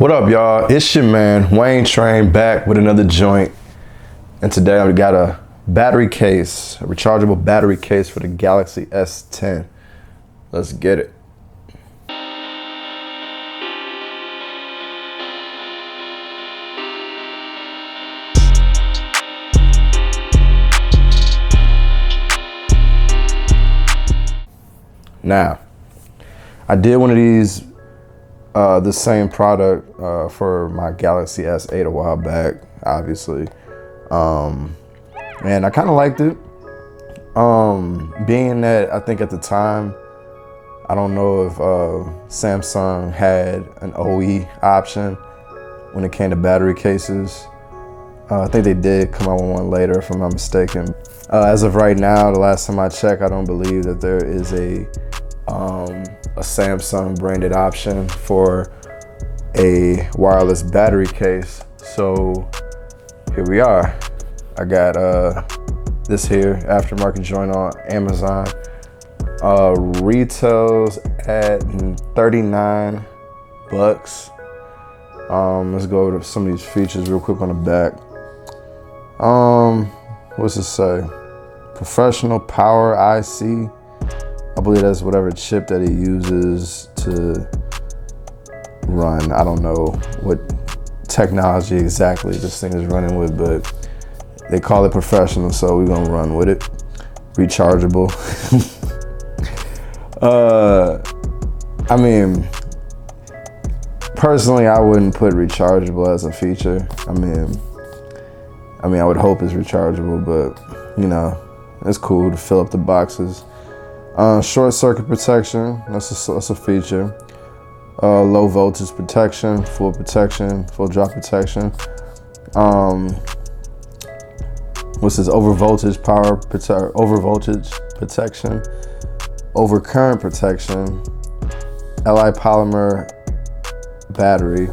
What up, y'all? It's your man, Wayne Train, back with another joint. And today I've got a battery case, a rechargeable battery case for the Galaxy S10. Let's get it. Now, I did one of these, the same product for my Galaxy S8 a while back, obviously. And I kind of liked it. Being that I think at the time, I don't know if Samsung had an OE option when it came to battery cases. I think they did come out with one later, if I'm not mistaken. As of right now, the last time I checked, I don't believe that there is a Samsung branded option for a wireless battery case. So here we are. I got this here, aftermarket joint on Amazon. Retails at $39. Let's go over some of these features real quick on the back. What's it say? Professional power IC. I believe that's whatever chip that it uses to run. I don't know what technology exactly this thing is running with, but they call it professional, so we're gonna run with it. Rechargeable. I mean, personally, I wouldn't put rechargeable as a feature. I mean, I would hope it's rechargeable, but you know, it's cool to fill up the boxes. Short circuit protection, that's a feature. Low voltage protection, full drop protection. What's this? Over voltage protection, over current protection, Li polymer battery,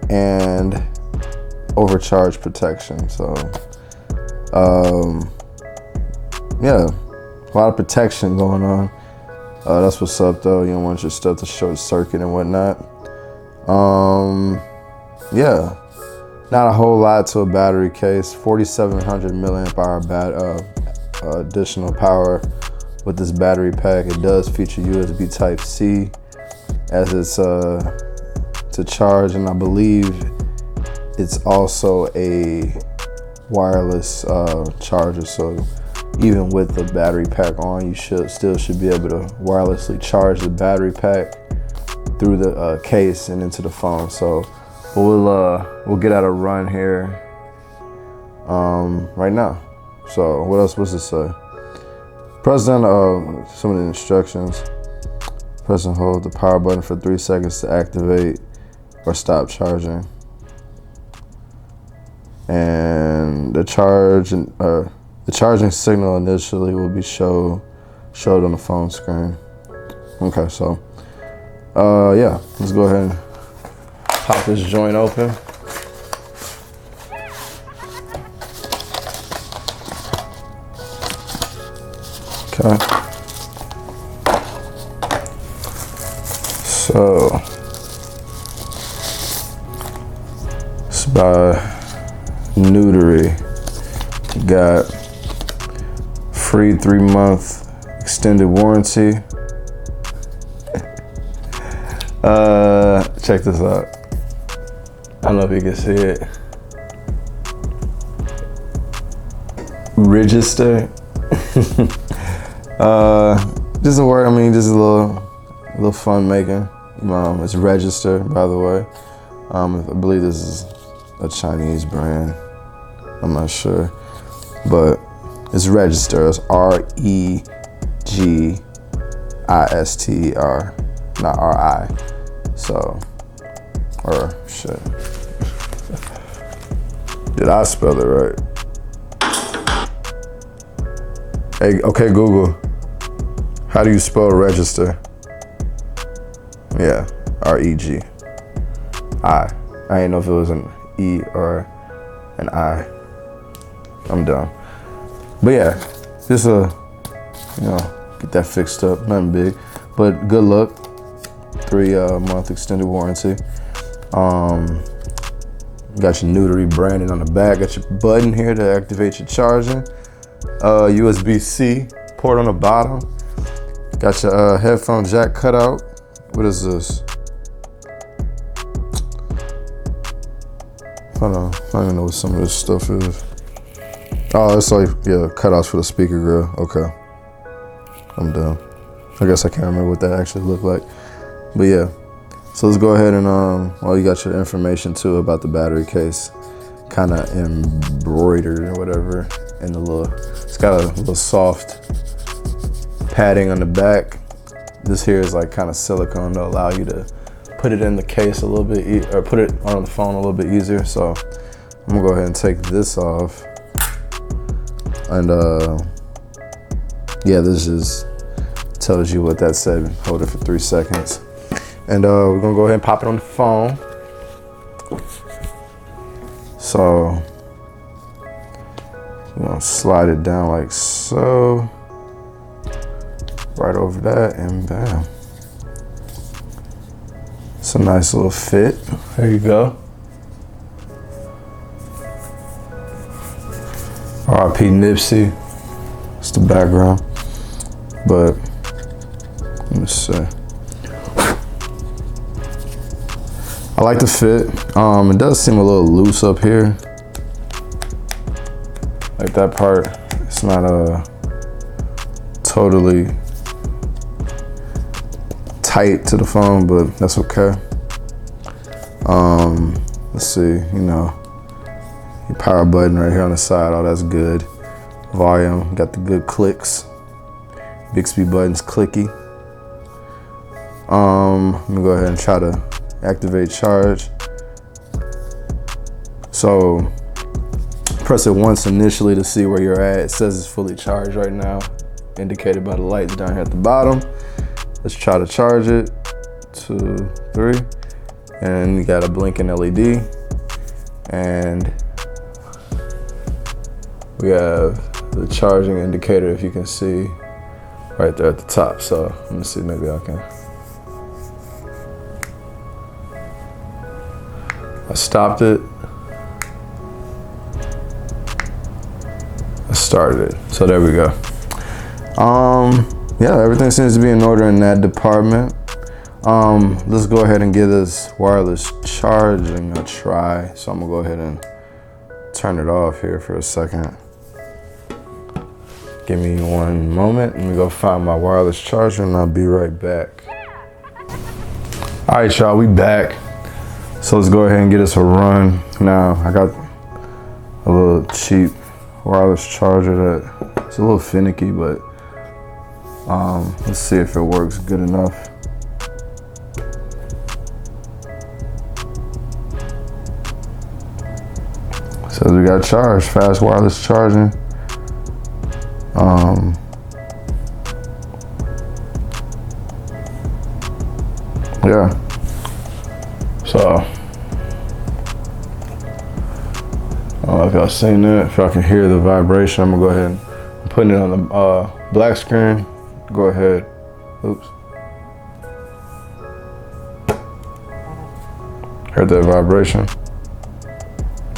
and overcharge protection. So, yeah. A lot of protection going on. That's what's up though. You don't want your stuff to short circuit and whatnot. Yeah, not a whole lot to a battery case. 4,700 milliamp hour additional power with this battery pack. It does feature USB Type-C as it's to charge, and I believe it's also a wireless charger. So even with the battery pack on, you still should be able to wirelessly charge the battery pack through the case and into the phone. So we'll get at a run here right now. So what's it say? Press down some of the instructions. Press and hold the power button for 3 seconds to activate or stop charging. And the charging signal initially will be showed on the phone screen. Okay, so yeah, let's go ahead and pop this joint open. Okay. So it's by Newdery. Got free 3-month extended warranty. Check this out. I don't know if you can see it. Register. Just a word. I mean, just a little fun making. It's register, by the way. I believe this is a Chinese brand. I'm not sure, but it's register. It's R-E-G-I-S-T-E-R, not R-I. So, or shit. Did I spell it right? Hey, okay, Google. How do you spell register? Yeah, R-E-G-I. I didn't know if it was an E or an I. I'm done. But yeah, just get that fixed up, nothing big, but good luck. 3-month extended warranty. Got your Newdery branding on the back. Got your button here to activate your charging. USB-C port on the bottom. Got your headphone jack cutout. What is this? Hold on, I don't even know what some of this stuff is. Oh, it's like, yeah, cutouts for the speaker grill. Okay, I'm done. I guess I can't remember what that actually looked like. But yeah, so let's go ahead and, well, you got your information too about the battery case. Kind of embroidered or whatever in the little, it's got a little soft padding on the back. This here is like kind of silicone to allow you to put it in the case a little bit, or put it on the phone a little bit easier. So I'm gonna go ahead and take this off. And yeah, this just tells you what that said. Hold it for 3 seconds. And we're gonna go ahead and pop it on the phone. So we're gonna slide it down like so. Right over that, and bam. It's a nice little fit. There you go. R.I.P. Nipsey. It's the background. But let me see. I like the fit. It does seem a little loose up here. Like that part, it's not totally tight to the phone, but that's okay. Let's see, you know, your power button right here on the side, oh, that's good. Volume, got the good clicks. Bixby button's clicky. I'm gonna go ahead and try to activate charge. So press it once initially to see where you're at. It says it's fully charged right now, indicated by the lights down here at the bottom. Let's try to charge it. 2, 3, and you got a blinking LED, and we have the charging indicator, if you can see, right there at the top. So let me see, maybe I can. I stopped it. I started it. So there we go. Yeah, everything seems to be in order in that department. Let's go ahead and give this wireless charging a try. So I'm gonna go ahead and turn it off here for a second. Give me one moment. Let me go find my wireless charger and I'll be right back. All right, y'all, we back. So let's go ahead and get us a run. Now, I got a little cheap wireless charger that it's a little finicky, but let's see if it works good enough. So we got charged, fast wireless charging. Yeah. So I don't know if y'all seen that. If y'all can hear the vibration, I'm gonna go ahead and put it on the black screen. Go ahead. Oops. Heard that vibration?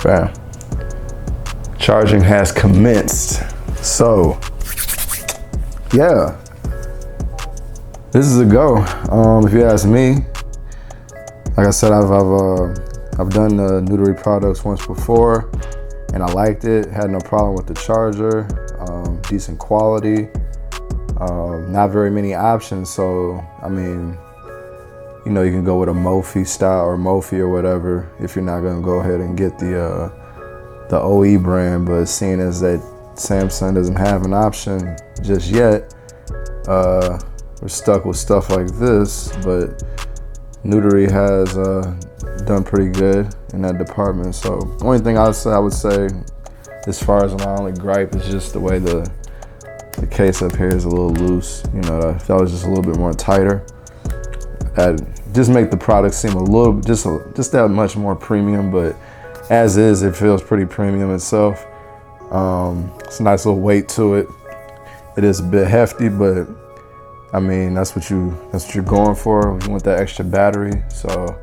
Bam. Charging has commenced. So, yeah. This is a go. If you ask me, like I said, I've done the Newdery products once before, and I liked it. Had no problem with the charger. Decent quality. Not very many options, so I mean, you know, you can go with a Mophie style or Mophie or whatever if you're not gonna go ahead and get the OE brand. But seeing as that Samsung doesn't have an option just yet, we're stuck with stuff like this. But Newdery has done pretty good in that department. So the only thing I would say, as far as my only gripe, is just the way the case up here is a little loose. You know, if that was just a little bit more tighter, that'd just make the product seem a little, just that much more premium. But as is, it feels pretty premium itself. It's a nice little weight to it. It is a bit hefty, but I mean, that's what you're going for. You want that extra battery, so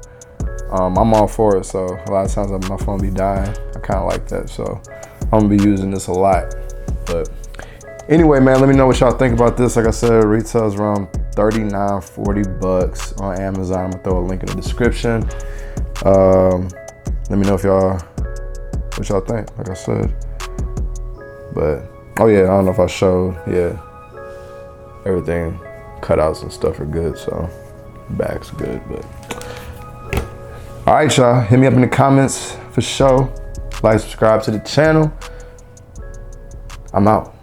I'm all for it. So a lot of times my phone be dying. I kind of like that, so I'm gonna be using this a lot. But anyway, man, let me know what y'all think about this. Like I said, retails around $39-40 on Amazon. I'm gonna throw a link in the description. Let me know what y'all think. Like I said, but oh yeah, I don't know if I showed. Yeah, everything, cutouts and stuff are good. So back's good, but. All right, y'all, hit me up in the comments for sure. Like, subscribe to the channel. I'm out.